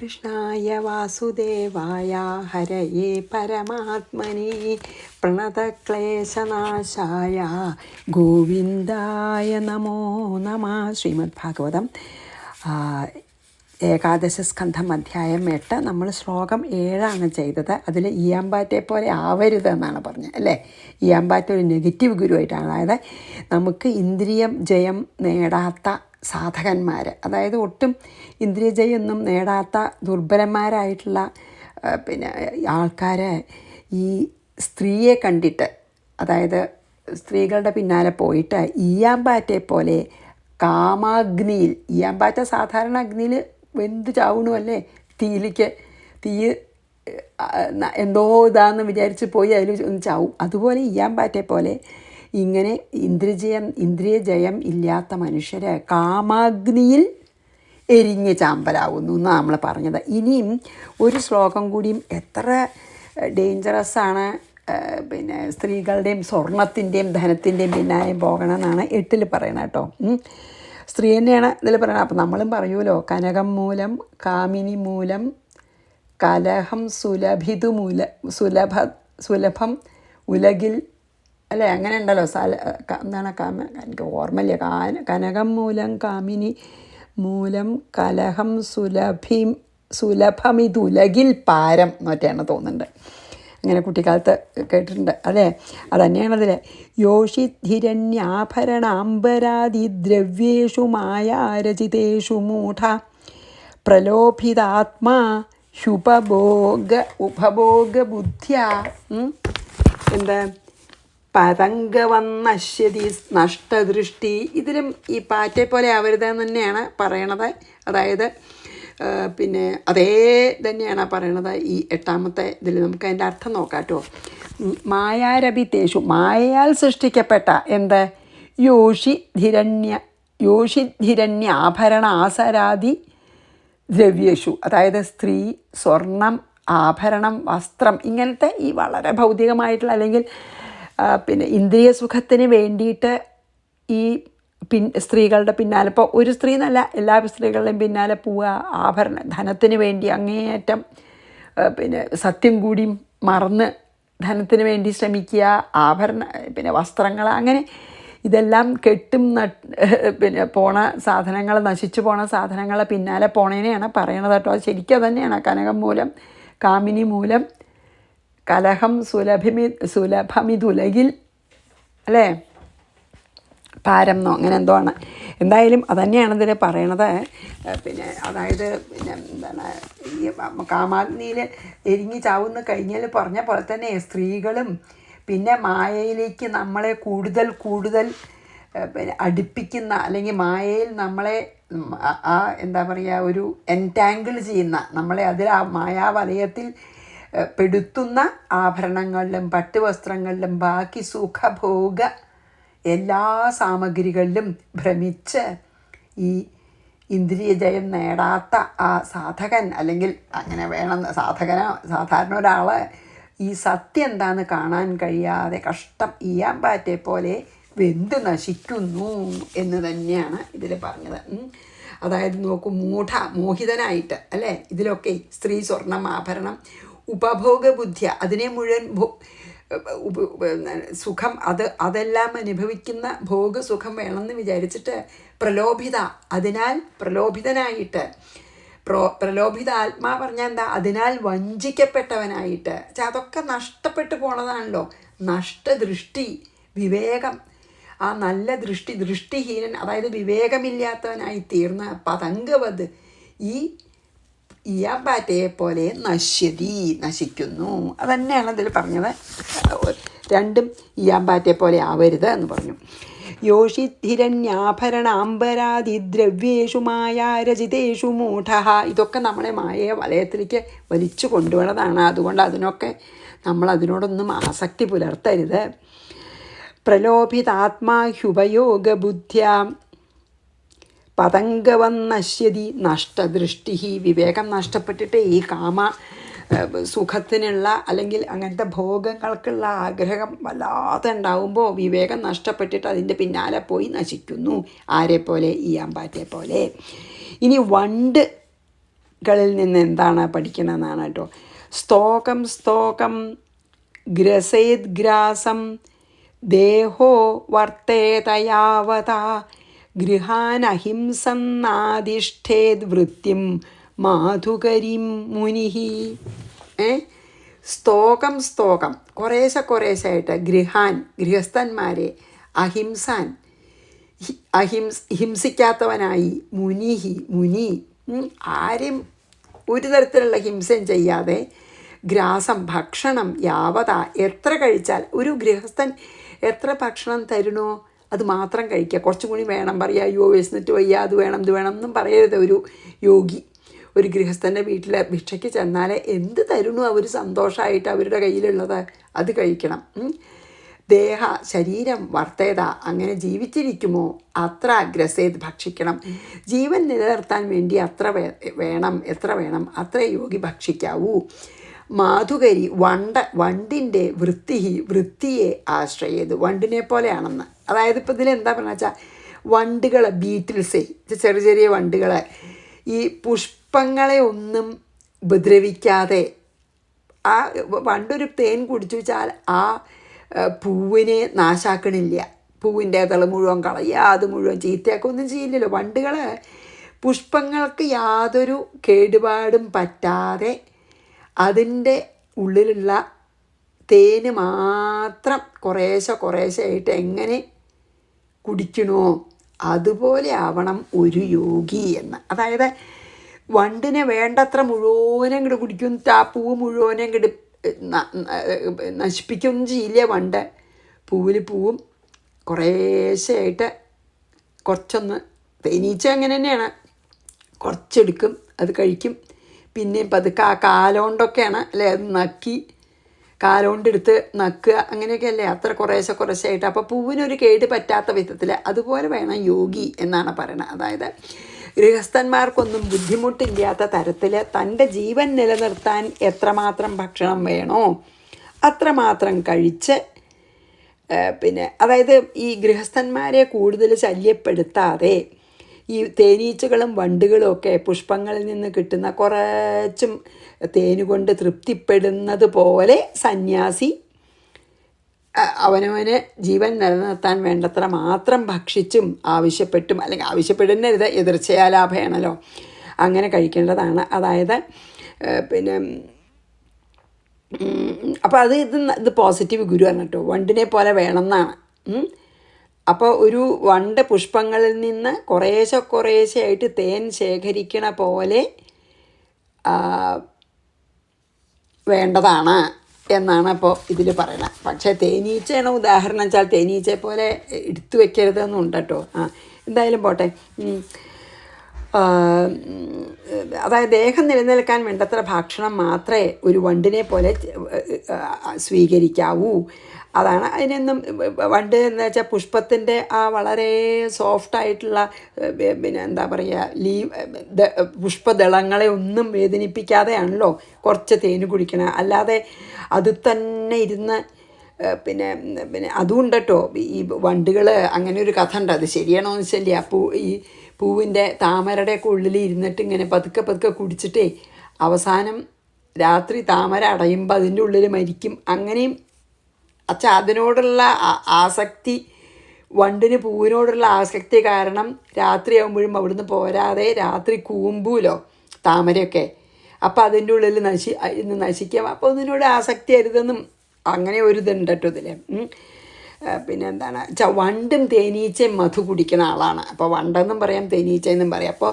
കൃഷ്ണായ വാസുദേവായ ഹരയേ പരമാത്മനി പ്രണതക്ലേശനാശായ ഗോവിന്ദായ നമോ നമഃ. ശ്രീമദ് ഭാഗവതം ഏകാദശസ്കന്ധം അധ്യായം 8. നമ്മൾ ശ്ലോകം 7 ചെയ്തത്. അതിൽ ഈയാമ്പാറ്റെ പോലെ ആവരുതെന്നാണ് പറഞ്ഞത് അല്ലേ. ഈയാമ്പാറ്റ ഒരു നെഗറ്റീവ് ഗുരുവായിട്ടാണ്. അതായത് നമുക്ക് ഇന്ദ്രിയം ജയം നേടാത്ത സാധകന്മാർ, അതായത് ഒട്ടും ഇന്ദ്രിയജയൊന്നും നേടാത്ത ദുർബലന്മാരായിട്ടുള്ള ആൾക്കാർ ഈ സ്ത്രീയെ കണ്ടിട്ട്, അതായത് സ്ത്രീകളുടെ പിന്നാലെ പോയിട്ട് ഈയാമ്പാറ്റെ പോലെ കാമാഗ്നിയിൽ, ഈയാമ്പാറ്റ സാധാരണ അഗ്നിയിൽ വെന്ത് ചാവണു അല്ലേ, തീ എന്തോ ഇതാന്ന് വിചാരിച്ച് പോയി അതിൽ ഒന്ന് ചാവും. അതുപോലെ ഈയാമ്പാറ്റെ പോലെ ഇങ്ങനെ ഇന്ദ്രിയജയം ഇല്ലാത്ത മനുഷ്യർ കാമാഗ്നിയിൽ എരിഞ്ഞ് ചാമ്പലാവുന്നു എന്നാണ് നമ്മൾ പറഞ്ഞത്. ഇനിയും ഒരു ശ്ലോകം കൂടിയും എത്ര ഡേഞ്ചറസാണ്, സ്ത്രീകളുടെയും സ്വർണത്തിൻ്റെയും ധനത്തിൻ്റെയും പിന്നാലെ പോകണമെന്നാണ് 8 പറയണം കേട്ടോ. സ്ത്രീ തന്നെയാണ് ഇതിൽ പറയണത്. അപ്പം നമ്മളും പറയുമല്ലോ, കനകം മൂലം കാമിനി മൂലം കലഹം സുലഭം ഉലകിൽ അല്ലേ, അങ്ങനെ ഉണ്ടല്ലോ. എന്താണ് എനിക്ക് ഓർമ്മയില്ല. കനകം മൂലം കാമിനി മൂലം കലഹം സുലഭമിതുലകിൽ പാരം എന്നൊക്കെയാണ് തോന്നുന്നുണ്ട്. അങ്ങനെ കുട്ടിക്കാലത്ത് കേട്ടിട്ടുണ്ട് അല്ലേ. അതന്നെയാണതിൽ. യോഷിദ്ധിരണ്യാഭരണാംബരാദി ദ്രവ്യേഷു മായാരചിതേഷു മൂഢ പ്രലോഭിതാത്മാ ഉപഭോഗബുദ്ധ്യാ എന്താ പതംഗവന്നശ്യതി നഷ്ടദൃഷ്ടി. ഇതിലും ഈ പാറ്റെ പോലെ ആവരുതെന്ന് തന്നെയാണ് പറയണത്. അതായത് അതേ തന്നെയാണ് പറയണത് ഈ 8 ഇതിൽ. നമുക്ക് അതിൻ്റെ അർത്ഥം നോക്കാം കേട്ടോ. മായാരഭിതേഷു, മായയാൽ സൃഷ്ടിക്കപ്പെട്ട യോഷിധിരണ്യാഭരണ ആസരാദി ദ്രവ്യേഷു, അതായത് സ്ത്രീ, സ്വർണം, ആഭരണം, വസ്ത്രം, ഇങ്ങനത്തെ ഈ വളരെ ഭൗതികമായിട്ടുള്ള അല്ലെങ്കിൽ ഇന്ദ്രിയ സുഖത്തിന് വേണ്ടിയിട്ട് ഈ സ്ത്രീകളുടെ പിന്നാലെ, ഇപ്പോൾ ഒരു സ്ത്രീ എന്നല്ല എല്ലാ സ്ത്രീകളുടെയും പിന്നാലെ പോവുക, ധനത്തിന് വേണ്ടി അങ്ങേയറ്റം സത്യം കൂടി മറന്ന് ധനത്തിന് വേണ്ടി ശ്രമിക്കുക, വസ്ത്രങ്ങൾ, അങ്ങനെ ഇതെല്ലാം പോണ സാധനങ്ങൾ, നശിച്ചു പോണ സാധനങ്ങളെ പിന്നാലെ പോണേനെയാണ് പറയണത് കേട്ടോ. അത് ശരിക്കും അത് തന്നെയാണ്. കനകം മൂലം കാമിനി മൂലം കലഹം സുലഭമിതുലകിൽ അല്ലേ, പാരം എന്നോ അങ്ങനെ എന്തോ ആണ്. എന്തായാലും അതന്നെയാണ് ഇതിൽ പറയണത്. അതായത് എന്താണ് ഈ കാമാഗ്നിയിൽ എരിഞ്ഞ് ചാവുന്ന കഴിഞ്ഞാൽ പറഞ്ഞ പോലെ തന്നെ സ്ത്രീകളും മായയിലേക്ക് നമ്മളെ കൂടുതൽ അടുപ്പിക്കുന്ന, അല്ലെങ്കിൽ മായയിൽ നമ്മളെ എന്താ പറയുക, ഒരു എൻറ്റാങ്കിൾ ചെയ്യുന്ന, നമ്മളെ അതിൽ ആ മായാവലയത്തിൽ പെടുത്തുന്ന ആഭരണങ്ങളിലും പട്ടുവസ്ത്രങ്ങളിലും ബാക്കി സുഖഭോഗ എല്ലാ സാമഗ്രികളിലും ഭ്രമിച്ച് ഈ ഇന്ദ്രിയജയം നേടാത്ത ആ സാധകൻ, അല്ലെങ്കിൽ അങ്ങനെ വേണം സാധാരണ ഒരാൾ ഈ സത്യം എന്താണെന്ന് കാണാൻ കഴിയാതെ കഷ്ടം ഈയാമ്പാറ്റെ പോലെ വെന്ത് നശിക്കുന്നു എന്ന് തന്നെയാണ് ഇതിൽ പറഞ്ഞത്. അതായത് നോക്കൂ, മോഹിതനായിട്ട് അല്ലേ, ഇതിലൊക്കെ സ്ത്രീ, സ്വർണം, ആഭരണം, ഉപഭോഗബുദ്ധിയ, അതിനെ മുഴുവൻ സുഖം അതെല്ലാം അനുഭവിക്കുന്ന ഭോഗസുഖം വേണമെന്ന് വിചാരിച്ചിട്ട് അതിനാൽ പ്രലോഭിതനായിട്ട്, പ്രലോഭിത ആത്മാ പറഞ്ഞാൽ എന്താ, അതിനാൽ വഞ്ചിക്കപ്പെട്ടവനായിട്ട്. അതൊക്കെ നഷ്ടപ്പെട്ടു പോണതാണല്ലോ. നഷ്ടദൃഷ്ടി, വിവേകം, ആ നല്ല ദൃഷ്ടിഹീനൻ, അതായത് വിവേകമില്ലാത്തവനായി തീർന്ന പതംഗവത് ഈ ഈയാമ്പാറ്റയെ പോലെ നശിക്കുന്നു. അതന്നെയാണ് അതിൽ പറഞ്ഞത്. രണ്ടും ഈയാമ്പാറ്റെ പോലെ ആവരുത് എന്ന് പറഞ്ഞു. യോഷിധിരണ്യാഭരണാംബരാദി ദ്രവ്യേഷു മായാരചിതേഷു മൂഢ. ഇതൊക്കെ നമ്മളെ മായയെ വലയത്തിലേക്ക് വലിച്ചു കൊണ്ടുപോണതാണ്. അതുകൊണ്ട് അതിനോടൊന്നും ആസക്തി പുലർത്തരുത്. പ്രലോഭിതാത്മാ ഹ്യുപയോഗബുദ്ധ്യാ പതംഗവന്നശ്യതി നഷ്ടദൃഷ്ടി. വിവേകം നഷ്ടപ്പെട്ടിട്ട് ഈ സുഖത്തിനുള്ള അല്ലെങ്കിൽ അങ്ങനത്തെ ഭോഗങ്ങൾക്കുള്ള ആഗ്രഹം വല്ലാതെ ഉണ്ടാവുമ്പോൾ വിവേകം നഷ്ടപ്പെട്ടിട്ട് അതിൻ്റെ പിന്നാലെ പോയി നശിക്കുന്നു. ആരെപ്പോലെ? ഈയാമ്പാറ്റെ പോലെ. ഇനി വണ്ട് കളിൽ നിന്ന് എന്താണ് പഠിക്കണമെന്നാണ് കേട്ടോ. സ്തോകം സ്തോകം ഗ്രസേത് ഗ്രാസം ദേഹോ വർത്തേതയാവത ഗൃഹാനഹിംസന്നാദിഷ്ഠേത് വൃത്തിം മാധുകരിം മുനിഹി. സ്തോകം സ്തോകം കുറേശ്ശായിട്ട് ഗൃഹസ്ഥന്മാരെ അഹിംസാൻ ഹിംസിക്കാത്തവനായി മുനി ആരും ഒരു തരത്തിലുള്ള ഹിംസയും ചെയ്യാതെ ഗ്രാസം ഭക്ഷണം യാവത എത്ര കഴിച്ചാൽ ഒരു ഗൃഹസ്ഥൻ എത്ര ഭക്ഷണം തരണോ അത് മാത്രം കഴിക്കുക. കുറച്ചും കൂടി വേണം പറയുക, അയ്യോ വിശന്നിട്ട് വയ്യ അത് വേണം ഇത് വേണം എന്നും പറയരുത്. ഒരു യോഗി ഒരു ഗൃഹസ്ഥൻ്റെ വീട്ടിൽ ഭിക്ഷയ്ക്ക് ചെന്നാൽ എന്ത് തരുന്നു അവർ സന്തോഷമായിട്ട് അവരുടെ കയ്യിലുള്ളത് അത് കഴിക്കണം. ശരീരം വർത്തേത അങ്ങനെ ജീവിച്ചിരിക്കുമോ അത്ര ഗ്രസേത് ഭക്ഷിക്കണം. ജീവൻ നിലനിർത്താൻ വേണ്ടി എത്ര വേണം അത്ര യോഗി ഭക്ഷിക്കാവൂ. മാധുകരി വണ്ടിൻ്റെ വൃത്തിയെ ആശ്രയത് വണ്ടിനെ പോലെയാണെന്ന്. അതായത് ഇപ്പോൾ ഇതിലെന്താ പറഞ്ഞ വെച്ചാൽ വണ്ടുകൾ ബീറ്റിൽസേ ചെറിയ വണ്ടുകൾ ഈ പുഷ്പങ്ങളെ ഒന്നും ഉപദ്രവിക്കാതെ ആ വണ്ടൊരു തേൻ കുടിച്ചു വെച്ചാൽ ആ പൂവിനെ നാശാക്കണില്ല. പൂവിൻ്റെ ഇതൾ മുഴുവൻ കളയുക അത് മുഴുവൻ ചീത്തയാക്കൊന്നും ചെയ്യില്ലല്ലോ. വണ്ടുകൾ പുഷ്പങ്ങൾക്ക് യാതൊരു കേടുപാടും പറ്റാതെ അതിൻ്റെ ഉള്ളിലുള്ള തേന് മാത്രം കുറേശ്ശായിട്ട് എങ്ങനെ കുടിക്കണോ അതുപോലെ ആവണം ഒരു യോഗി എന്ന്. അതായത് വണ്ടിനെ വേണ്ടത്ര മുഴുവനും ഇങ്ങോട്ട് കുടിക്കും, ആ പൂവ് മുഴുവനും ഇങ്ങോട്ട് നശിപ്പിക്കൊന്നും ചെയ്യില്ല. വണ്ട് പൂവും കുറേശ്ശായിട്ട് കുറച്ചൊന്ന് തേനീച്ച അങ്ങനെ തന്നെയാണ്, കുറച്ചെടുക്കും അത് കഴിക്കും. പിന്നെ പതുക്കെ ആ കാലുകൊണ്ടൊക്കെയാണ് അല്ലേ അത് കാലുകൊണ്ടെടുത്ത് നക്കുക അങ്ങനെയൊക്കെ അല്ലേ, അത്ര കുറേശ്ശായിട്ട്. അപ്പോൾ പൂവിനൊരു കേട് പറ്റാത്ത വിധത്തിൽ അതുപോലെ വേണം യോഗി എന്നാണ് പറയുന്നത്. അതായത് ഗൃഹസ്ഥന്മാർക്കൊന്നും ബുദ്ധിമുട്ടില്ലാത്ത തരത്തിൽ തൻ്റെ ജീവൻ നിലനിർത്താൻ എത്രമാത്രം ഭക്ഷണം വേണോ അത്രമാത്രം കഴിച്ച് അതായത് ഈ ഗൃഹസ്ഥന്മാരെ കൂടുതൽ ശല്യപ്പെടുത്താതെ ഈ തേനീച്ചകളും വണ്ടുകളും ഒക്കെ പുഷ്പങ്ങളിൽ നിന്ന് കിട്ടുന്ന കുറച്ചും തേനുകൊണ്ട് തൃപ്തിപ്പെടുന്നത് പോലെ സന്യാസി അവനവന് ജീവൻ നിലനിർത്താൻ വേണ്ടത്ര മാത്രം ഭക്ഷിച്ചും ആവശ്യപ്പെട്ടും അല്ലെങ്കിൽ ആവശ്യപ്പെടുന്നരുത്, എതിർച്ചയാലാഭയാണല്ലോ, അങ്ങനെ കഴിക്കേണ്ടതാണ്. അതായത് അപ്പോൾ ഇത് പോസിറ്റീവ് ഗുരുവാണ് കേട്ടോ. വണ്ടിനെ പോലെ വേണമെന്നാണ്. അപ്പോൾ ഒരു വണ്ട് പുഷ്പങ്ങളിൽ നിന്ന് കുറേശ്ശായിട്ട് തേൻ ശേഖരിക്കണ പോലെ വേണ്ടതാണ് എന്നാണ് അപ്പോൾ ഇതിൽ പറയണത്. പക്ഷേ തേനീച്ചയാണ് ഉദാഹരണം വെച്ചാൽ തേനീച്ചയെ പോലെ എടുത്തു വെക്കരുതെന്നുണ്ട് കേട്ടോ. എന്തായാലും പോട്ടെ. അതായത് ദേഹം നിലനിൽക്കാൻ വേണ്ടത്ര ഭക്ഷണം മാത്രമേ ഒരു വണ്ടിനെ പോലെ സ്വീകരിക്കാവൂ. അതാണ് അതിനൊന്നും വണ്ട് എന്ന് വെച്ചാൽ പുഷ്പത്തിൻ്റെ ആ വളരെ സോഫ്റ്റായിട്ടുള്ള എന്താ പറയുക പുഷ്പദളങ്ങളെ ഒന്നും വേദനിപ്പിക്കാതെയാണല്ലോ കുറച്ച് തേന് കുടിക്കണം. അല്ലാതെ അത് തന്നെ ഇരുന്ന് അതുകൊണ്ട് കേട്ടോ ഈ വണ്ടുകൾ അങ്ങനെ ഒരു കഥ ഉണ്ട്. അത് ശരിയാണോ എന്ന് വെച്ചാൽ ഈ പൂവിൻ്റെ താമരയുടെയൊക്കെ ഉള്ളിൽ ഇരുന്നിട്ട് ഇങ്ങനെ പതുക്കെ കുടിച്ചിട്ടേ അവസാനം രാത്രി താമര അടയുമ്പോൾ അതിൻ്റെ ഉള്ളിൽ മരിക്കും. അങ്ങനെയും അതിനോടുള്ള ആസക്തി വണ്ടിന് പൂവിനോടുള്ള ആസക്തി കാരണം രാത്രിയാകുമ്പോഴും അവിടുന്ന് പോരാതെ രാത്രി കൂമ്പൂലോ താമരയൊക്കെ, അപ്പോൾ അതിൻ്റെ ഉള്ളിൽ നശിക്കാം. അപ്പോൾ അതിനോട് ആസക്തി അരുതെന്നും അങ്ങനെ ഒരു ഇതുണ്ട് കേട്ടോ ഇതിൽ. എന്താണ് വണ്ടും തേനീച്ചയും മധു കുടിക്കുന്ന ആളാണ്. അപ്പോൾ വണ്ടെന്നും പറയാം തേനീച്ച എന്നും പറയാം. അപ്പോൾ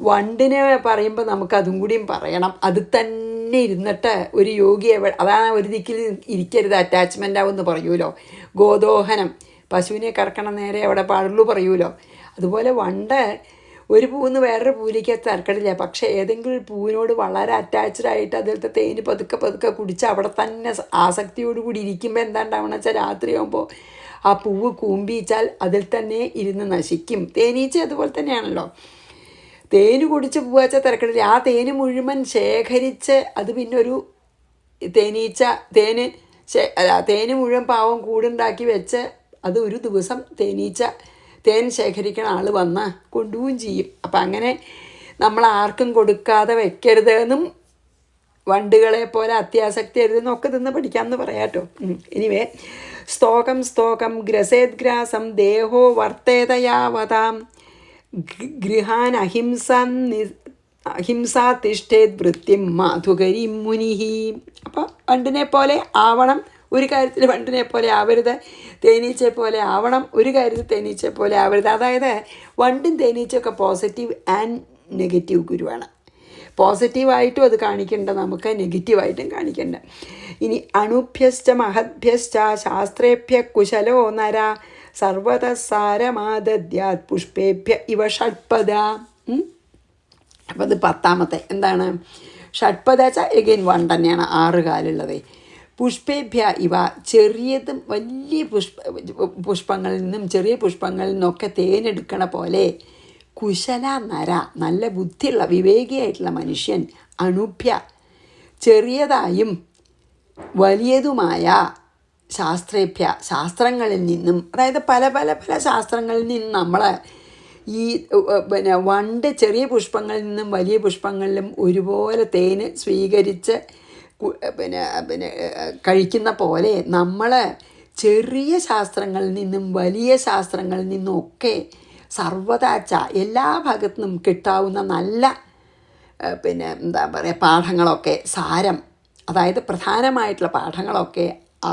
വണ്ടിനെ പറയുമ്പോൾ നമുക്ക് അതും കൂടിയും പറയണം. അത് തന്നെ ഇരുന്നിട്ട് ഒരു യോഗി അതാണ് ഒരു ദിക്കിൽ ഇരിക്കരുത്, അറ്റാച്ച്മെൻ്റ് ആവുമെന്ന് പറയൂലോ. ഗോദോഹനം പശുവിനെ കറക്കണം നേരെ അവിടെ പാടുള്ളൂ പറയൂലോ. അതുപോലെ വണ്ട് ഒരു പൂവിന്ന് വേറൊരു പൂവിലേക്ക് തരക്കടില്ല. പക്ഷേ ഏതെങ്കിലും ഒരു പൂവിനോട് വളരെ അറ്റാച്ച്ഡായിട്ട് അതിലത്തെ തേന് പതുക്കെ കുടിച്ച് അവിടെ തന്നെ ആസക്തിയോടുകൂടി ഇരിക്കുമ്പോൾ എന്താ ഉണ്ടാവണമെന്ന് വെച്ചാൽ രാത്രിയാകുമ്പോൾ ആ പൂവ് കൂമ്പിച്ചാൽ അതിൽ തന്നെ ഇരുന്ന് നശിക്കും. തേനീച്ച അതുപോലെ തന്നെയാണല്ലോ. തേന് കുടിച്ച് പൂവച്ചാൽ തിരക്കടില്ല. ആ തേന് മുഴുവൻ ശേഖരിച്ച് അത് പിന്നെ ഒരു തേന് മുഴുവൻ പാവം കൂടുണ്ടാക്കി വെച്ച് അത് ഒരു ദിവസം തേൻ ശേഖരിക്കണ ആൾ വന്ന് കൊണ്ടുപോവുകയും ചെയ്യും. അപ്പം അങ്ങനെ നമ്മൾ ആർക്കും കൊടുക്കാതെ വെക്കരുത് എന്നും വണ്ടുകളെ പോലെ അത്യാസക്തി അരുതെന്നൊക്കെ തിന്ന് പഠിക്കാമെന്ന് പറയാട്ടോ. എനിവേ, സ്തോകം ഗ്രസേദ്ഗ്രാസം ദേഹോ വർത്തേതയാവതാം ഗൃഹാൻ അഹിംസാ തിഷ്ഠേത് വൃത്തിം മാധുകരീം മുനിഹി. അപ്പോൾ വണ്ടിനെ പോലെ ആവണം, ഒരു കാര്യത്തിൽ വണ്ടിനെ പോലെ ആവരുത്, തേനീച്ചയെ പോലെ ആവണം, ഒരു കാര്യത്തിൽ തേനീച്ചയെ പോലെ ആവരുത്. അതായത് വണ്ടും തേനീച്ചയൊക്കെ പോസിറ്റീവ് ആൻഡ് നെഗറ്റീവ് ഗുരുവാണ്. പോസിറ്റീവായിട്ടും അത് കാണിക്കേണ്ട, നമുക്ക് നെഗറ്റീവായിട്ടും കാണിക്കേണ്ട. ഇനി അണുഭ്യശ്ച മഹദ്ഭ്യശ്ച ശാസ്ത്രേഭ്യ കുശലോ നര സർവതസാരമാദ്യാത് പുഷ്പേഭ്യ ഇവ ഷഡ്പദ. അപ്പം അത് 10ാമത്തെ എന്താണ്? ഷഡ്പദ വെച്ചാൽ എഗെയിൻ വൺ തന്നെയാണ്, 6 കാലുള്ളത്. പുഷ്പേഭ്യ ഇവ ചെറിയതും വലിയ പുഷ്പങ്ങളിൽ നിന്നും ചെറിയ പുഷ്പങ്ങളിൽ നിന്നൊക്കെ തേനെടുക്കണ പോലെ കുശല നര നല്ല ബുദ്ധിയുള്ള വിവേകിയായിട്ടുള്ള മനുഷ്യൻ അണുഭ്യ ചെറിയതായും വലിയതുമായ ശാസ്ത്രേഭ്യ ശാസ്ത്രങ്ങളിൽ നിന്നും, അതായത് പല പല പല ശാസ്ത്രങ്ങളിൽ നിന്നും നമ്മൾ ഈ വണ്ട് ചെറിയ പുഷ്പങ്ങളിൽ നിന്നും വലിയ പുഷ്പങ്ങളിലും ഒരുപോലെ തേന് സ്വീകരിച്ച് കഴിക്കുന്ന പോലെ നമ്മൾ ചെറിയ ശാസ്ത്രങ്ങളിൽ നിന്നും വലിയ ശാസ്ത്രങ്ങളിൽ നിന്നും ഒക്കെ സർവ്വതാച്ച എല്ലാ ഭാഗത്തു നിന്നും കിട്ടാവുന്ന നല്ല എന്താ പറയുക പാഠങ്ങളൊക്കെ സാരം, അതായത് പ്രധാനമായിട്ടുള്ള പാഠങ്ങളൊക്കെ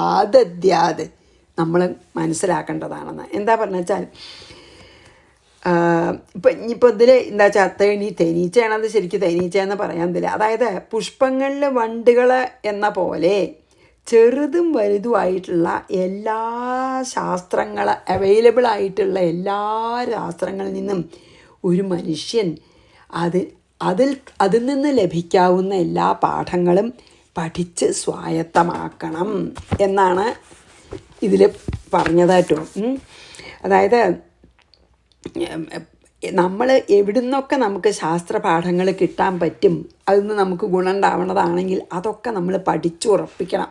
ആദദ്യാത് നമ്മൾ മനസ്സിലാക്കേണ്ടതാണെന്ന്. എന്താ പറഞ്ഞു വെച്ചാൽ ഇനിയിപ്പോൾ ഇതിൽ എന്താ വെച്ചാൽ തേനീച്ചയാണത്, ശരിക്കും തേനീച്ചയെന്ന് പറയാൻ ഇതില്ല. അതായത് പുഷ്പങ്ങളിൽ വണ്ടുകൾ എന്ന പോലെ ചെറുതും വലുതുമായിട്ടുള്ള എല്ലാ ശാസ്ത്രങ്ങൾ അവൈലബിൾ ആയിട്ടുള്ള എല്ലാ ശാസ്ത്രങ്ങളിൽ നിന്നും ഒരു മനുഷ്യൻ അതിൽ നിന്ന് ലഭിക്കാവുന്ന എല്ലാ പാഠങ്ങളും പഠിച്ച് സ്വായത്തമാക്കണം എന്നാണ് ഇതിൽ പറഞ്ഞതായിട്ടോ. അതായത് നമ്മൾ എവിടുന്നൊക്കെ നമുക്ക് ശാസ്ത്രപാഠങ്ങൾ കിട്ടാൻ പറ്റും, അതിൽ നിന്ന് നമുക്ക് ഗുണം ഉണ്ടാവണതാണെങ്കിൽ അതൊക്കെ നമ്മൾ പഠിച്ചുറപ്പിക്കണം.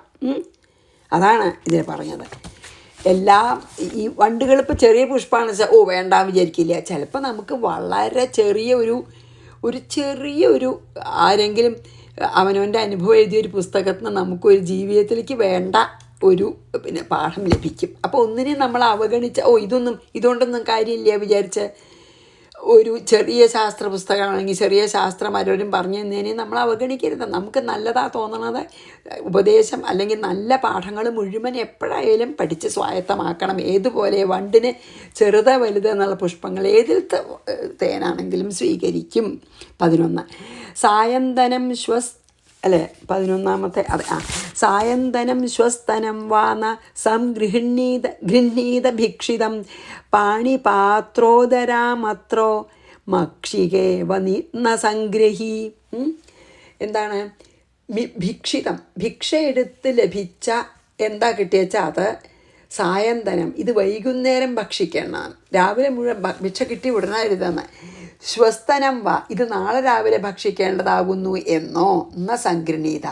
അതാണ് ഇതിൽ പറഞ്ഞത്. ഈ വണ്ടുകളിപ്പോൾ ചെറിയ പുഷ്പമാണെന്ന് വെച്ചാൽ വേണ്ടാന്ന് വിചാരിക്കില്ല. ചിലപ്പോൾ നമുക്ക് വളരെ ചെറിയൊരു ആരെങ്കിലും അവനവൻ്റെ അനുഭവം എഴുതിയൊരു പുസ്തകത്തിൽ നിന്ന് നമുക്കൊരു ജീവിതത്തിലേക്ക് വേണ്ട ഒരു പാഠം ലഭിക്കും. അപ്പോൾ ഒന്നിനെയും നമ്മൾ അവഗണിച്ച ഇതുകൊണ്ടൊന്നും കാര്യമില്ല വിചാരിച്ച് ഒരു ചെറിയ ശാസ്ത്ര പുസ്തകമാണെങ്കിൽ ചെറിയ ശാസ്ത്രം ആരോരും പറഞ്ഞു തന്നതിനെ നമ്മൾ അവഗണിക്കരുത്. നമുക്ക് നല്ലതാണ് തോന്നണത് ഉപദേശം അല്ലെങ്കിൽ നല്ല പാഠങ്ങൾ മുഴുവൻ എപ്പോഴായാലും പഠിച്ച് സ്വായത്തമാക്കണം. ഏതുപോലെ വണ്ടിന് ചെറുത് വലുത് എന്നുള്ള പുഷ്പങ്ങൾ ഏതിൽ തേനാണെങ്കിലും സ്വീകരിക്കും. 11 സായന്തനം 11ാമത്തെ സായന്തനം ശ്വസ്തനം വാന ഗൃഹീത ഭിക്ഷിതം പാണിപാത്രോദരാമത്രോ മക്ഷികേവ ന സംഗ്രഹി. എന്താണ് ഭിക്ഷിതം? ഭിക്ഷ എടുത്ത് ലഭിച്ച എന്താ കിട്ടിയച്ചാൽ അത് സായന്തനം, ഇത് വൈകുന്നേരം ഭക്ഷിക്കണം. രാവിലെ മുഴുവൻ ഭിക്ഷ കിട്ടി വിടണരുതെന്ന്. ശ്വസ്തനം ഇത് നാളെ രാവിലെ ഭക്ഷിക്കേണ്ടതാകുന്നു എന്നോ ന സംഗ്രഹീത,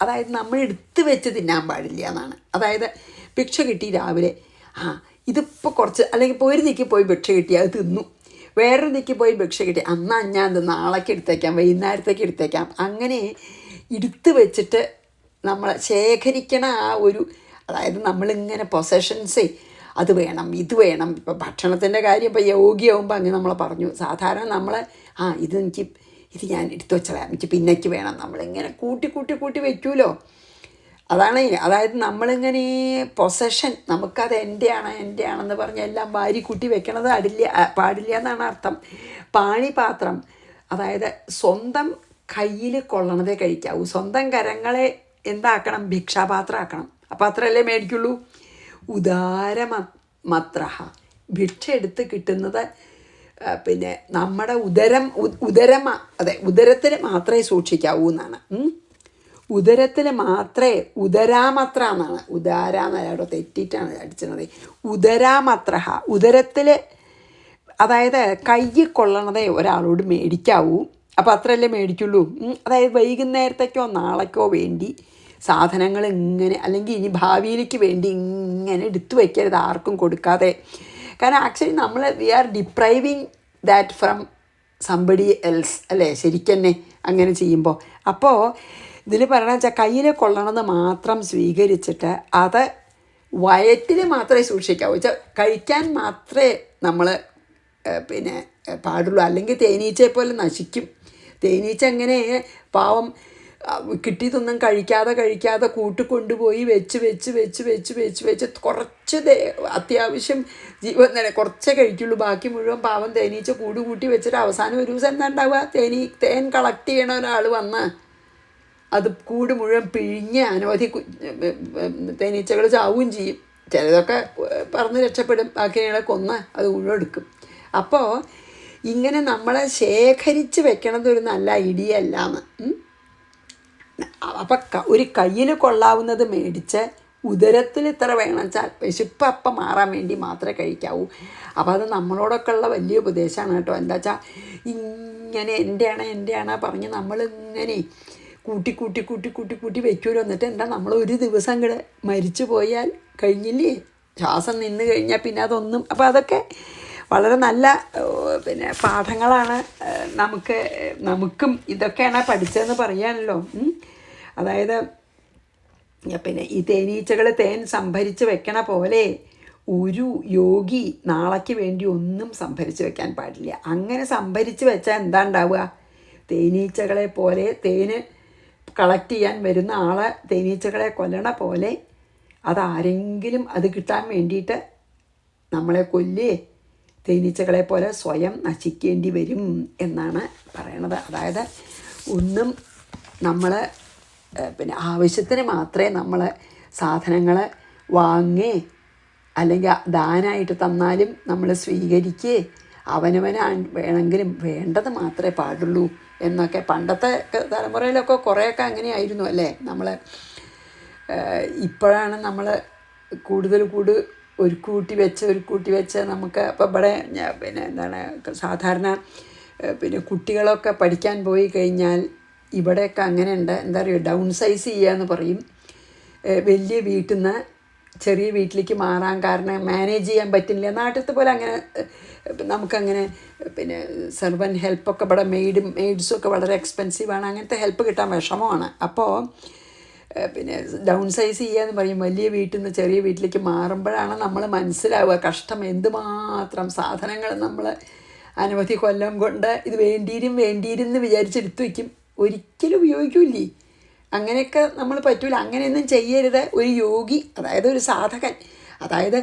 അതായത് നമ്മൾ എടുത്ത് വെച്ച് തിന്നാൻ പാടില്ല എന്നാണ്. അതായത് ഭിക്ഷ കിട്ടി രാവിലെ, ഇതിപ്പോൾ കുറച്ച്, അല്ലെങ്കിൽ ഇപ്പോൾ ഒരു ദിക്ക് പോയി ഭിക്ഷ കിട്ടി അത് തിന്നു, വേറൊരു ദിക്ക് പോയി ഭിക്ഷ കിട്ടി ഞാൻ നാളേക്ക് എടുത്തേക്കാം, വൈകുന്നേരത്തേക്ക് എടുത്തേക്കാം, അങ്ങനെ എടുത്ത് വെച്ചിട്ട് നമ്മൾ ശേഖരിക്കണ അതായത് നമ്മളിങ്ങനെ പൊസഷൻസ് അത് വേണം ഇത് വേണം. ഇപ്പോൾ ഭക്ഷണത്തിൻ്റെ കാര്യം ഇപ്പോൾ യോഗിയാവുമ്പോൾ അങ്ങനെ നമ്മൾ പറഞ്ഞു. സാധാരണ നമ്മൾ ഇത് ഞാൻ എടുത്തു വെച്ചതാ, എനിക്ക് പിന്നേക്ക് വേണം, നമ്മളിങ്ങനെ കൂട്ടി വയ്ക്കുമല്ലോ. അതായത് നമ്മളിങ്ങനെ പൊസഷൻ, നമുക്കത് എൻ്റെയാണെന്ന് പറഞ്ഞ് എല്ലാം വാരി കൂട്ടി വെക്കണത് പാടില്ല എന്നാണ് അർത്ഥം. പാണിപാത്രം, അതായത് സ്വന്തം കയ്യിൽ കൊള്ളണതേ കഴിക്കാവൂ. സ്വന്തം കരങ്ങളെ എന്താക്കണം? ഭിക്ഷാപാത്രം ആക്കണം. അപ്പോൾ അത്രയല്ലേ മേടിക്കുള്ളൂ. ഉദാരമത്രഹ, ഭിക്ഷ എടുത്ത് കിട്ടുന്നത് നമ്മുടെ ഉദരത്തിൽ മാത്രമേ സൂക്ഷിക്കാവൂ എന്നാണ്. ഉദരത്തിൽ മാത്രമേ, ഉദരാമത്ര എന്നാണ്, ഉദാരാന്നല്ലോ തെറ്റിയിട്ടാണ് അടിച്ചത്. ഉദരാമത്രഹ, ഉദരത്തിൽ, അതായത് കയ്യിൽ കൊള്ളണതേ ഒരാളോട് മേടിക്കാവൂ. അപ്പോൾ അത്രയല്ലേ മേടിക്കുള്ളൂ. അതായത് വൈകുന്നേരത്തേക്കോ നാളേക്കോ വേണ്ടി സാധനങ്ങൾ ഇങ്ങനെ, അല്ലെങ്കിൽ ഇനി ഭാവിയിലേക്ക് വേണ്ടി ഇങ്ങനെ എടുത്തു വയ്ക്കരുത്, ആർക്കും കൊടുക്കാതെ. കാരണം actually we are depriving that from somebody else അല്ലേ, ശരിക്കന്നെ അങ്ങനെ ചെയ്യുമ്പോൾ. അപ്പോൾ ഇതിൽ പറയണമെന്ന് വെച്ചാൽ കയ്യിൽ കൊള്ളണമെന്ന് മാത്രം സ്വീകരിച്ചിട്ട് അത് വയറ്റിൽ മാത്രമേ സൂക്ഷിക്കാവൂ. വെച്ചാൽ കഴിക്കാൻ മാത്രമേ നമ്മൾ പാടുള്ളൂ. അല്ലെങ്കിൽ തേനീച്ചയെ പോലെ നശിക്കും. തേനീച്ച എങ്ങനെ പാവം കിട്ടിയതൊന്നും കഴിക്കാതെ കൂട്ടിക്കൊണ്ടുപോയി വെച്ച് കുറച്ച് അത്യാവശ്യം ജീവൻ തന്നെ കുറച്ചേ കഴിക്കുള്ളൂ. ബാക്കി മുഴുവൻ പാവം തേനീച്ച കൂട്ടി വെച്ചിട്ട് അവസാനം ഒരു ദിവസം എന്താ ഉണ്ടാവുക, തേൻ കളക്ട് ചെയ്യണ ഒരാൾ വന്ന് അത് കൂട് മുഴുവൻ പിഴിഞ്ഞ് അനവധി തേനീച്ചകൾ ചാവുകയും ചെയ്യും. ചിലതൊക്കെ പറന്ന് രക്ഷപ്പെടും, ബാക്കിയാളെ കൊന്ന് അത് മുഴുവൻ എടുക്കും. അപ്പോൾ ഇങ്ങനെ നമ്മളെ ശേഖരിച്ച് വെക്കണത് ഒരു നല്ല ഐഡിയ അല്ലാന്ന്. അപ്പം ഒരു കയ്യിൽ കൊള്ളാവുന്നത് മേടിച്ച് ഉദരത്തിൽ ഇത്ര വേണം വെച്ചാൽ വിശപ്പ് അപ്പം മാറാൻ വേണ്ടി മാത്രമേ കഴിക്കാവൂ. അപ്പോൾ അത് നമ്മളോടൊക്കെ ഉള്ള വലിയ ഉപദേശമാണ് കേട്ടോ. എന്താ വെച്ചാൽ ഇങ്ങനെ എൻ്റെ ആണ് പറഞ്ഞ് നമ്മളിങ്ങനെ കൂട്ടി വയ്ക്കുമല്ലോ. എന്നിട്ട് എന്താ നമ്മൾ ഒരു ദിവസം അങ്ങോട്ട് മരിച്ചു പോയാൽ കഴിഞ്ഞില്ലേ, ശ്വാസം നിന്ന് കഴിഞ്ഞാൽ പിന്നെ അതൊന്നും. അപ്പോൾ അതൊക്കെ വളരെ നല്ല പാഠങ്ങളാണ്. നമുക്കും ഇതൊക്കെയാണ് പഠിച്ചതെന്ന് പറയാനല്ലോ. അതായത് ഈ തേനീച്ചകൾ തേൻ സംഭരിച്ച് വെക്കണ പോലെ ഒരു യോഗി നാളേക്ക് വേണ്ടി ഒന്നും സംഭരിച്ച് വെക്കാൻ പാടില്ല. അങ്ങനെ സംഭരിച്ച് വെച്ചാൽ എന്താ ഉണ്ടാവുക, തേനീച്ചകളെ പോലെ തേന് കളക്ട് ചെയ്യാൻ വരുന്ന ആളെ തേനീച്ചകളെ കൊല്ലണ പോലെ അതാരെങ്കിലും അത് കിട്ടാൻ വേണ്ടിയിട്ട് നമ്മളെ കൊല്ലേ തേനീച്ചകളെ പോലെ സ്വയം നശിക്കേണ്ടി വരും എന്നാണ് പറയണത്. അതായത് ഒന്നും നമ്മൾ ആവശ്യത്തിന് മാത്രമേ നമ്മൾ സാധനങ്ങൾ വാങ്ങേ അല്ലെങ്കിൽ ദാനമായിട്ട് തന്നാലും നമ്മൾ സ്വീകരിക്കേ, വേണമെങ്കിലും വേണ്ടത് മാത്രമേ പാടുള്ളൂ എന്നൊക്കെ പണ്ടത്തെ തലമുറയിലൊക്കെ കുറേയൊക്കെ അങ്ങനെയായിരുന്നു അല്ലേ. നമ്മൾ ഇപ്പോഴാണ് നമ്മൾ കൂടുതൽ ഒരു കൂട്ടി വെച്ച് നമുക്ക് ഇപ്പം ഇവിടെ എന്താണ് സാധാരണ കുട്ടികളൊക്കെ പഠിക്കാൻ പോയി കഴിഞ്ഞാൽ ഇവിടെയൊക്കെ അങ്ങനെ ഉണ്ട്. എന്താ പറയുക, ഡൗൺ സൈസ് ചെയ്യുക എന്ന് പറയും. വലിയ വീട്ടിൽ നിന്ന് ചെറിയ വീട്ടിലേക്ക് മാറാൻ കാരണം മാനേജ് ചെയ്യാൻ പറ്റില്ല. നാട്ടിലത്തെ പോലെ അങ്ങനെ നമുക്കങ്ങനെ സെർവൻറ്റ് ഹെൽപ്പൊക്കെ ഇവിടെ മെയ്ഡ്സൊക്കെ വളരെ എക്സ്പെൻസീവാണ്. അങ്ങനത്തെ ഹെൽപ്പ് കിട്ടാൻ വിഷമമാണ്. അപ്പോൾ ഡൗൺ സൈസ് ചെയ്യുക എന്ന് പറയും. വലിയ വീട്ടിൽ നിന്ന് ചെറിയ വീട്ടിലേക്ക് മാറുമ്പോഴാണ് നമ്മൾ മനസ്സിലാവുക കഷ്ടം എന്തുമാത്രം സാധനങ്ങൾ നമ്മൾ അനവധി കൊല്ലം കൊണ്ട് ഇത് വേണ്ടിയിരുന്ന് വിചാരിച്ചെടുത്ത് വയ്ക്കും, ഒരിക്കലും ഉപയോഗിക്കില്ലേ. അങ്ങനെയൊക്കെ നമ്മൾ പറ്റൂല. അങ്ങനെയൊന്നും ചെയ്യരുത്. ഒരു യോഗി, അതായത് ഒരു സാധകൻ, അതായത്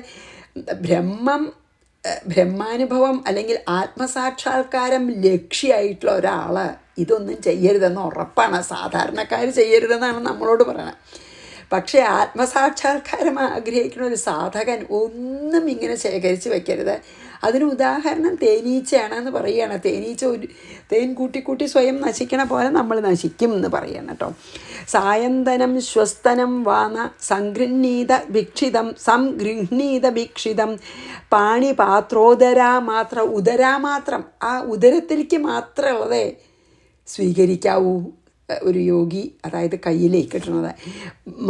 ബ്രഹ്മാനുഭവം അല്ലെങ്കിൽ ആത്മസാക്ഷാത്കാരം ലക്ഷ്യമായിട്ടുള്ള ഒരാൾ ഇതൊന്നും ചെയ്യരുതെന്ന് ഉറപ്പാണ്. സാധാരണക്കാർ ചെയ്യരുതെന്നാണ് നമ്മളോട് പറയണത്. പക്ഷേ ആത്മസാക്ഷാത്കാരം ആഗ്രഹിക്കുന്ന ഒരു സാധകൻ ഒന്നും ഇങ്ങനെ ശേഖരിച്ച് വയ്ക്കരുത്. അതിന് ഉദാഹരണം തേനീച്ചയാണെന്ന് പറയുകയാണ്. തേനീച്ച തേൻ കൂട്ടി സ്വയം നശിക്കണ പോലെ നമ്മൾ നശിക്കും എന്ന് പറയണം കേട്ടോ. സായന്തനം ശ്വസ്തനം വാന സംഗൃഹീത ഭിക്ഷിതം ഉദരാമാത്രം ആ ഉദരത്തിലേക്ക് മാത്രമുള്ളതേ സ്വീകരിക്കാവൂ ഒരു യോഗി, അതായത് കയ്യിലേക്ക് കിട്ടുന്നത്.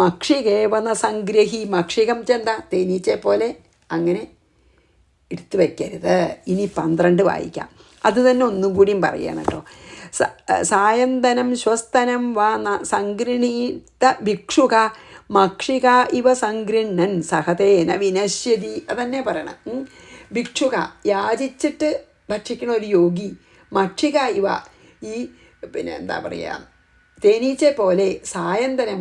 മക്ഷികേവന സംഗ്രഹി, മക്ഷികം ചെന്താ തേനീച്ചയെ പോലെ അങ്ങനെ എടുത്തു വയ്ക്കരുത്. ഇനി 12 വായിക്കാം. അത് തന്നെ ഒന്നും കൂടിയും പറയണം കേട്ടോ. സായന്തനം ശ്വസ്തനം വാന സംഗൃഹീത ഭിക്ഷുക മക്ഷിക ഇവ സംഗൃഹൻ സഹതേന വിനശ്യതി. അതന്നെ പറയണം. ഭിക്ഷുക യാചിച്ചിട്ട് ഭക്ഷിക്കണ ഒരു യോഗി, മക്ഷിക ഇവ ഈ എന്താ പറയുക തേനീച്ച പോലെ സായന്തനം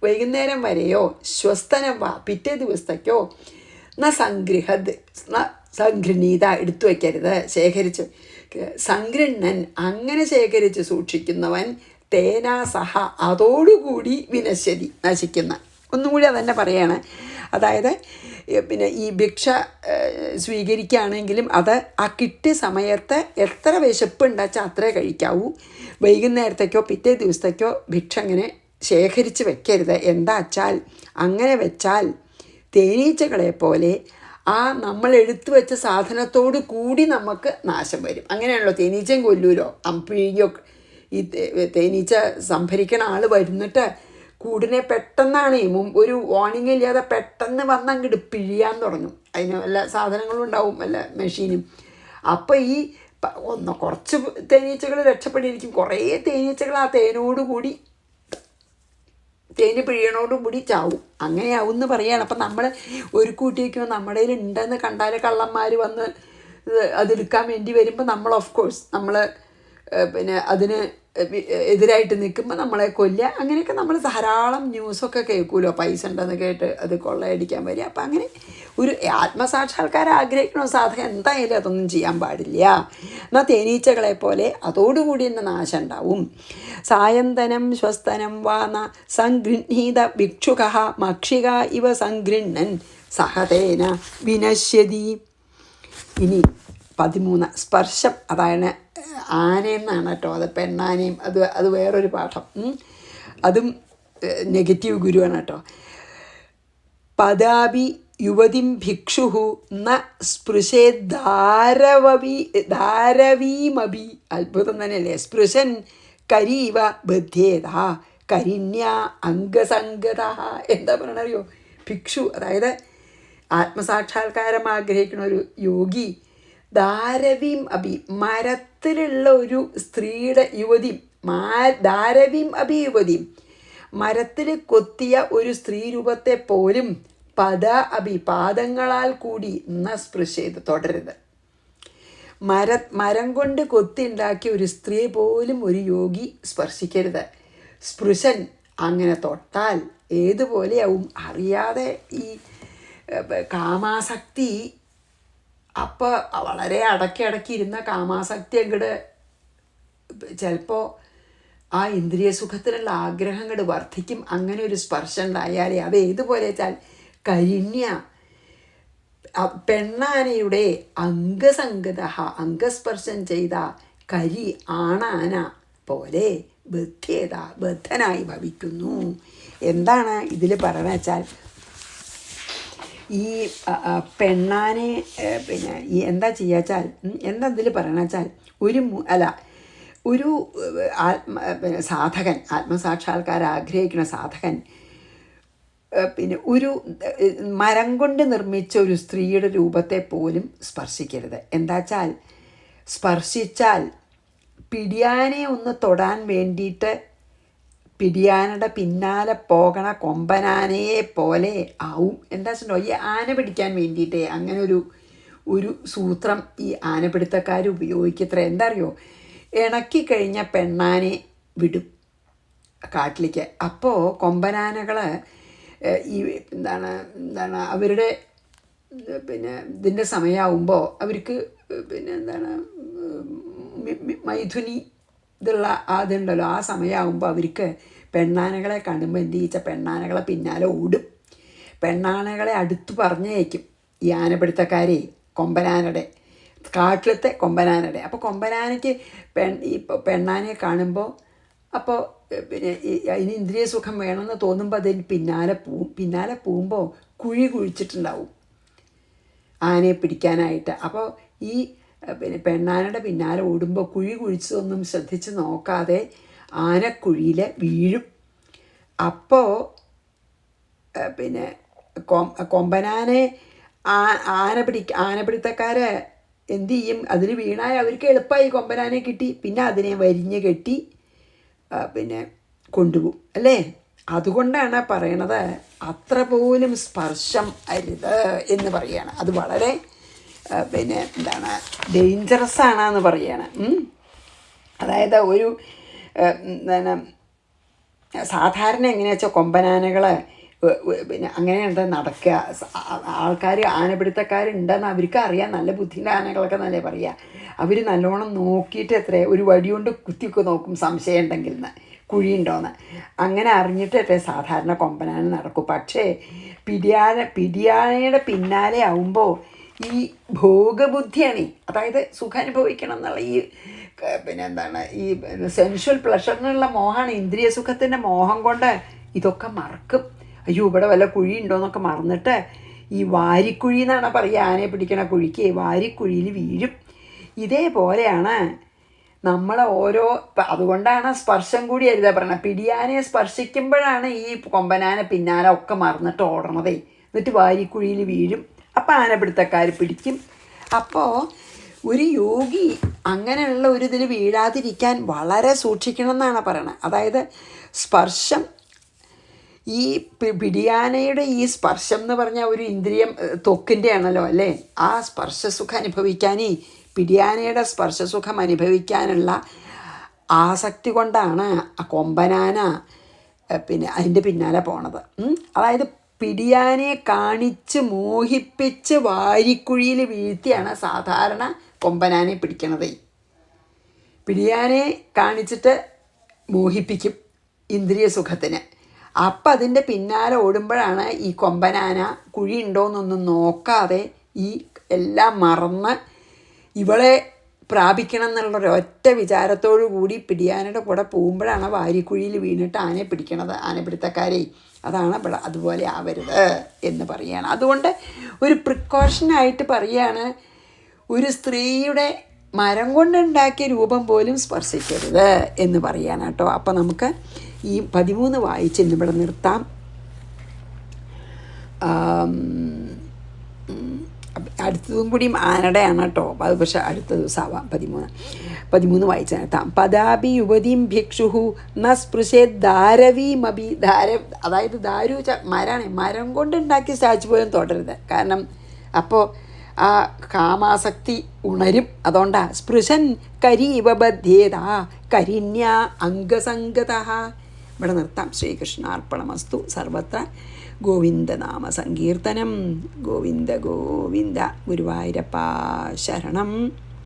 വൈകുന്നേരം വരെയോ ശ്വസ്തനം വാ പിറ്റേ ദിവസത്തേക്കോ സംഗൃഹീത എടുത്തു വയ്ക്കരുത്, ശേഖരിച്ച് സംഗൃഹൻ അങ്ങനെ ശേഖരിച്ച് സൂക്ഷിക്കുന്നവൻ തേനാ സഹ അതോടുകൂടി വിനശ്യതി നശിക്കുന്ന. ഒന്നും കൂടി അതന്നെ പറയാണ്. അതായത് ഈ ഭിക്ഷ സ്വീകരിക്കുകയാണെങ്കിലും അത് ആ കിട്ടിയ സമയത്ത് എത്ര വിശപ്പുണ്ടാച്ചാൽ അത്രേ കഴിക്കാവൂ. വൈകുന്നേരത്തേക്കോ പിറ്റേ ദിവസത്തേക്കോ ഭിക്ഷ അങ്ങനെ ശേഖരിച്ച് വെക്കരുത്. എന്താ വെച്ചാൽ അങ്ങനെ വെച്ചാൽ തേനീച്ചകളെ പോലെ ആ നമ്മൾ എടുത്തു വെച്ച സാധനത്തോടു കൂടി നമുക്ക് നാശം വരും. അങ്ങനെയാണല്ലോ, തേനീച്ചയും കൊല്ലൂലോ, പിഴിയോ. ഈ തേനീച്ച സംഭരിക്കണ ആൾ വരുന്നിട്ട് കൂടിനെ പെട്ടെന്നാണ് ഒരു വാർണിംഗ് ഇല്ലാതെ പെട്ടെന്ന് വന്ന് അങ്ങോട്ട് പിഴിയാൻ തുടങ്ങും. അതിന് വല്ല സാധനങ്ങളും ഉണ്ടാവും, വല്ല മെഷീനും. അപ്പോൾ ഈ കുറച്ച് തേനീച്ചകൾ രക്ഷപ്പെട്ടിരിക്കും, കുറേ തേനീച്ചകൾ ആ തേനോടുകൂടി തേന് പിഴിയണോടുകൂടി ചാവും. അങ്ങനെയാവും എന്ന് പറയുകയാണ്. അപ്പം നമ്മൾ ഒരു കൂട്ടിയേക്കുമ്പോൾ നമ്മുടെ കയ്യിൽ ഉണ്ടെന്ന് കണ്ടാൽ കള്ളന്മാർ വന്ന് അതെടുക്കാൻ വേണ്ടി വരുമ്പോൾ നമ്മൾ ഓഫ് കോഴ്സ് നമ്മൾ പിന്നെ അതിന് എതിരായിട്ട് നിൽക്കുമ്പോൾ നമ്മളെ കൊല്ലുക, അങ്ങനെയൊക്കെ നമ്മൾ ധാരാളം ന്യൂസൊക്കെ കേൾക്കുമല്ലോ. പൈസ ഉണ്ടെന്ന് കേട്ട് അത് കൊള്ളയടിക്കാൻ വരിക. അപ്പം അങ്ങനെ ഒരു ആത്മസാക്ഷാത്കാരം ആഗ്രഹിക്കണ സാധകം എന്തായാലും അതൊന്നും ചെയ്യാൻ പാടില്ല. എന്നാൽ തേനീച്ചകളെ പോലെ അതോടുകൂടി തന്നെ നാശം ഉണ്ടാവും. സായന്തനം ശ്വസ്തനം വാന സംഗൃഹീത ഭിക്ഷുക മക്ഷിക ഇവ സംഗൃഹൻ സഹതേന വിനശ്യതി. ഇനി 13 സ്പർശം, അതാണ് ആനയെന്നാണ് കേട്ടോ, അത് പെണ്ണാനയും അത് വേറൊരു പാഠം. അതും നെഗറ്റീവ് ഗുരുവാണ് കേട്ടോ. പദാപി യുവതിം ഭിക്ഷു ന സ്പൃശേദ്ധാരവീമഭി. അത്ഭുതം തന്നെയല്ലേ. സ്പൃശൻ കരീവ ബധ്യേത കരിണ്യ അംഗസംഗത. എന്താ പറയണറിയോ? ഭിക്ഷു, അതായത് ആത്മസാക്ഷാത്കാരം ആഗ്രഹിക്കുന്ന ഒരു യോഗി, ധാരവീം അഭി, മരത്തിലുള്ള ഒരു സ്ത്രീയുടെ യുവതി, ധാരവീം അഭി യുവതി, മരത്തിൽ കൊത്തിയ ഒരു സ്ത്രീ രൂപത്തെ പോലും അഭി പാദങ്ങളാൽ കൂടി സ്പൃശേത് തുടരുത്. മരം കൊണ്ട് കൊത്തിണ്ടാക്കിയ ഒരു സ്ത്രീ പോലും ഒരു യോഗി സ്പർശിക്കരുത്. സ്പൃശൻ, അങ്ങനെ തൊട്ടാൽ ഏതുപോലെയാവും അറിയാതെ ഈ കാമാസക്തി. അപ്പോൾ വളരെ അടക്കിയിരുന്ന കാമാസക്തി അങ്ങോട്ട് ചിലപ്പോൾ ആ ഇന്ദ്രിയ സുഖത്തിനുള്ള ആഗ്രഹം അങ്ങോട്ട് വർദ്ധിക്കും. അങ്ങനെ ഒരു സ്പർശം ഉണ്ടായാലേ അത് ഏതുപോലെ വെച്ചാൽ കരിണ്യ, പെണ്ണാനയുടെ അംഗസംഗത, അംഗസ്പർശം ചെയ്ത കരി ആണാന പോലെ ബദ്ധനായി ഭവിക്കുന്നു. എന്താണ് ഇതിൽ പറയണ വെച്ചാൽ, ഈ പെണ്ണാനെ പിന്നെ ഈ എന്താ ചെയ്യുക വെച്ചാൽ, എന്താ ഇതിൽ പറയണ വെച്ചാൽ, ഒരു സാധകൻ, ആത്മസാക്ഷാത്കാരം ആഗ്രഹിക്കുന്ന സാധകൻ പിന്നെ ഒരു മരം കൊണ്ട് നിർമ്മിച്ച ഒരു സ്ത്രീയുടെ രൂപത്തെ പോലും സ്പർശിക്കരുത്. എന്താ വെച്ചാൽ, സ്പർശിച്ചാൽ പിടിയാനെ ഒന്ന് തൊടാൻ വേണ്ടിയിട്ട് പിടിയാനയുടെ പിന്നാലെ പോകണ കൊമ്പനാനയെ പോലെ ആവും. എന്താ വെച്ചിട്ടുണ്ടോ, ഈ ആന പിടിക്കാൻ വേണ്ടിയിട്ട് അങ്ങനെ ഒരു സൂത്രം ഈ ആനപിടുത്തക്കാർ ഉപയോഗിക്കത്ര. എന്താ അറിയോ, ഇണക്കിക്കഴിഞ്ഞ പെണ്ണാനെ വിടും കാട്ടിലേക്ക്. അപ്പോൾ കൊമ്പനാനകൾ ഈ എന്താണ് അവരുടെ പിന്നെ ഇതിൻ്റെ സമയമാകുമ്പോൾ അവർക്ക് പിന്നെ എന്താണ് മൈഥുനി ഇതുള്ള അതുണ്ടല്ലോ, ആ സമയമാകുമ്പോൾ അവർക്ക് പെണ്ണാനകളെ കാണുമ്പോൾ എന്ത് ചെയ്യിച്ച പെണ്ണാനകളെ പിന്നാലെ ഓടും. പെണ്ണാനകളെ അടുത്ത് പറഞ്ഞയക്കും ഈ ആനപിടുത്തക്കാരെ, കൊമ്പനാനയുടെ കാട്ടിലത്തെ കൊമ്പനാനയുടെ. അപ്പോൾ കൊമ്പനാനയ്ക്ക് ഈ പെണ്ണാനയെ കാണുമ്പോൾ അപ്പോൾ പിന്നെ അതിന് ഇന്ദ്രിയ സുഖം വേണമെന്ന് തോന്നുമ്പോൾ അതിന് പിന്നാലെ പോകുമ്പോൾ കുഴി കുഴിച്ചിട്ടുണ്ടാവും ആനയെ പിടിക്കാനായിട്ട്. അപ്പോൾ ഈ പിന്നെ പെണ്ണാനയുടെ പിന്നാലെ ഓടുമ്പോൾ കുഴി കുഴിച്ചതൊന്നും ശ്രദ്ധിച്ച് നോക്കാതെ ആനക്കുഴിയിൽ വീഴും. അപ്പോൾ പിന്നെ കൊമ്പനാനെ ആനപിടുത്തക്കാർ എന്തു ചെയ്യും, അതിന് വീണാൽ അവർക്ക് എളുപ്പമായി കൊമ്പനാനെ കിട്ടി. പിന്നെ അതിനെ വരിഞ്ഞ് കെട്ടി പിന്നെ കൊണ്ടുപോകും അല്ലേ. അതുകൊണ്ടാണ് പറയണത് അത്ര പോലും സ്പർശം അരുത് എന്ന് പറയുകയാണ്. അത് വളരെ പിന്നെ എന്താണ് ഡേഞ്ചറസ് ആണെന്ന് പറയുകയാണ്. അതായത് ഒരു എന്താണ് സാധാരണ എങ്ങനെയാ വെച്ചാൽ കൊമ്പനാനകൾ പിന്നെ അങ്ങനെയുണ്ട് നടക്കുക. ആൾക്കാർ ആനപിടുത്തക്കാരുണ്ടെന്ന് അവർക്ക് അറിയാം, നല്ല ബുദ്ധിൻ്റെ ആനകളൊക്കെ നല്ല പറയുക. അവർ നല്ലോണം നോക്കിയിട്ട് ഒരു വടി കൊണ്ട് കുത്തിയൊക്കെ നോക്കും സംശയം ഉണ്ടെങ്കിൽ എന്ന്, കുഴിയുണ്ടോയെന്ന്. അങ്ങനെ അറിഞ്ഞിട്ടേ സാധാരണ കൊമ്പനാന നടക്കും. പക്ഷേ പിടിയാനയുടെ പിന്നാലെ ആവുമ്പോൾ ഈ ഭോഗബുദ്ധിയാണ്, അതായത് സുഖം അനുഭവിക്കണം എന്നുള്ള ഈ പിന്നെ എന്താണ് ഈ സെൻഷ്വൽ പ്ലഷറിനുള്ള മോഹമാണ്, ഇന്ദ്രിയ സുഖത്തിൻ്റെ മോഹം കൊണ്ട് ഇതൊക്കെ മറക്കും. അയ്യോ ഇവിടെ വല്ല കുഴി ഉണ്ടോയെന്നൊക്കെ മറന്നിട്ട് ഈ വാരിക്കുഴി എന്നാണ് പറയുക, ആനയെ പിടിക്കണ കുഴിക്ക് വാരിക്കുഴിയിൽ വീഴും. ഇതേപോലെയാണ് നമ്മൾ അതുകൊണ്ടാണ് സ്പർശം കൂടി അരുതാ പറയണത്. പിടിയാനെ സ്പർശിക്കുമ്പോഴാണ് ഈ കൊമ്പനാനെ പിന്നാലെ ഒക്കെ മറന്നിട്ട് ഓടണതേ. എന്നിട്ട് വാരിക്കുഴിയിൽ വീഴും. അപ്പോൾ ആനപിടുത്തക്കാർ പിടിക്കും. അപ്പോൾ ഒരു യോഗി അങ്ങനെയുള്ള ഒരു ഇതിൽ വീഴാതിരിക്കാൻ വളരെ സൂക്ഷിക്കണം എന്നാണ് പറയണത്. അതായത് സ്പർശം, ഈ പിടിയാനയുടെ ഈ സ്പർശം എന്ന് പറഞ്ഞാൽ ഒരു ഇന്ദ്രിയം ത്വക്കിൻ്റെ ആണല്ലോ അല്ലേ. ആ സ്പർശസുഖം അനുഭവിക്കാൻ, ഈ പിടിയാനയുടെ സ്പർശസുഖം അനുഭവിക്കാനുള്ള ആസക്തി കൊണ്ടാണ് ആ കൊമ്പനാന പിന്നെ അതിൻ്റെ പിന്നാലെ പോണത്. അതായത് പിടിയാനയെ കാണിച്ച് മോഹിപ്പിച്ച് വാരിക്കുഴിയിൽ വീഴ്ത്തിയാണ് സാധാരണ കൊമ്പനാനെ പിടിക്കണത്. പിടിയാനെ കാണിച്ചിട്ട് മോഹിപ്പിക്കും ഇന്ദ്രിയ സുഖത്തിന്. അപ്പം അതിൻ്റെ പിന്നാലെ ഓടുമ്പോഴാണ് ഈ കൊമ്പനാന കുഴി ഉണ്ടോയെന്നൊന്നും നോക്കാതെ ഈ എല്ലാം മറന്ന് ഇവളെ പ്രാപിക്കണം എന്നുള്ളൊരൊറ്റ വിചാരത്തോടു കൂടി പിടിയാനയുടെ കൂടെ പോകുമ്പോഴാണ് വാരിക്കുഴിയിൽ വീണിട്ട് ആനയെ പിടിക്കണത്. ആനപ്പിടുത്തക്കാരെ അതാണ് ഇവിടെ അതുപോലെ ആവരുത് എന്ന് പറയുകയാണ്. അതുകൊണ്ട് ഒരു പ്രിക്കോഷനായിട്ട് പറയുകയാണ്, ഒരു സ്ത്രീയുടെ മരം കൊണ്ടുണ്ടാക്കിയ രൂപം പോലും സ്പർശിക്കരുത് എന്ന് പറയുകയാണ് കേട്ടോ. അപ്പം നമുക്ക് ഈ 13 വായിച്ച് ഇന്നിവിടെ നിർത്താം. അടുത്തതും കൂടി ആനയുടെയാണ് കേട്ടോ. അത് പക്ഷേ അടുത്ത ദിവസമാവാം. 13 വായിച്ച് നിർത്താം. പദാപി യുവതീം ഭിക്ഷുഹു ന സ്പൃശേത് ധാരവീമപി. അതായത് ദാരു മരമാണ്, മരം കൊണ്ടുണ്ടാക്കിയ സ്റ്റാച്ചു പോലും തൊടരുത്. കാരണം അപ്പോൾ ആ കാമാസക്തി ഉണരും. അതുകൊണ്ടാണ് സ്പൃശൻ കരീവ ബധ്യേത കരിണ്യ അംഗസംഗത. ഇവിടെ നിർത്താം. ശ്രീകൃഷ്ണാർപ്പണമസ്തു. സർവത്ര ഗോവിന്ദനാമ സങ്കീർത്തനം. ഗോവിന്ദ ഗോവിന്ദ. ഗുരുവായൂരപ്പ ശരണം.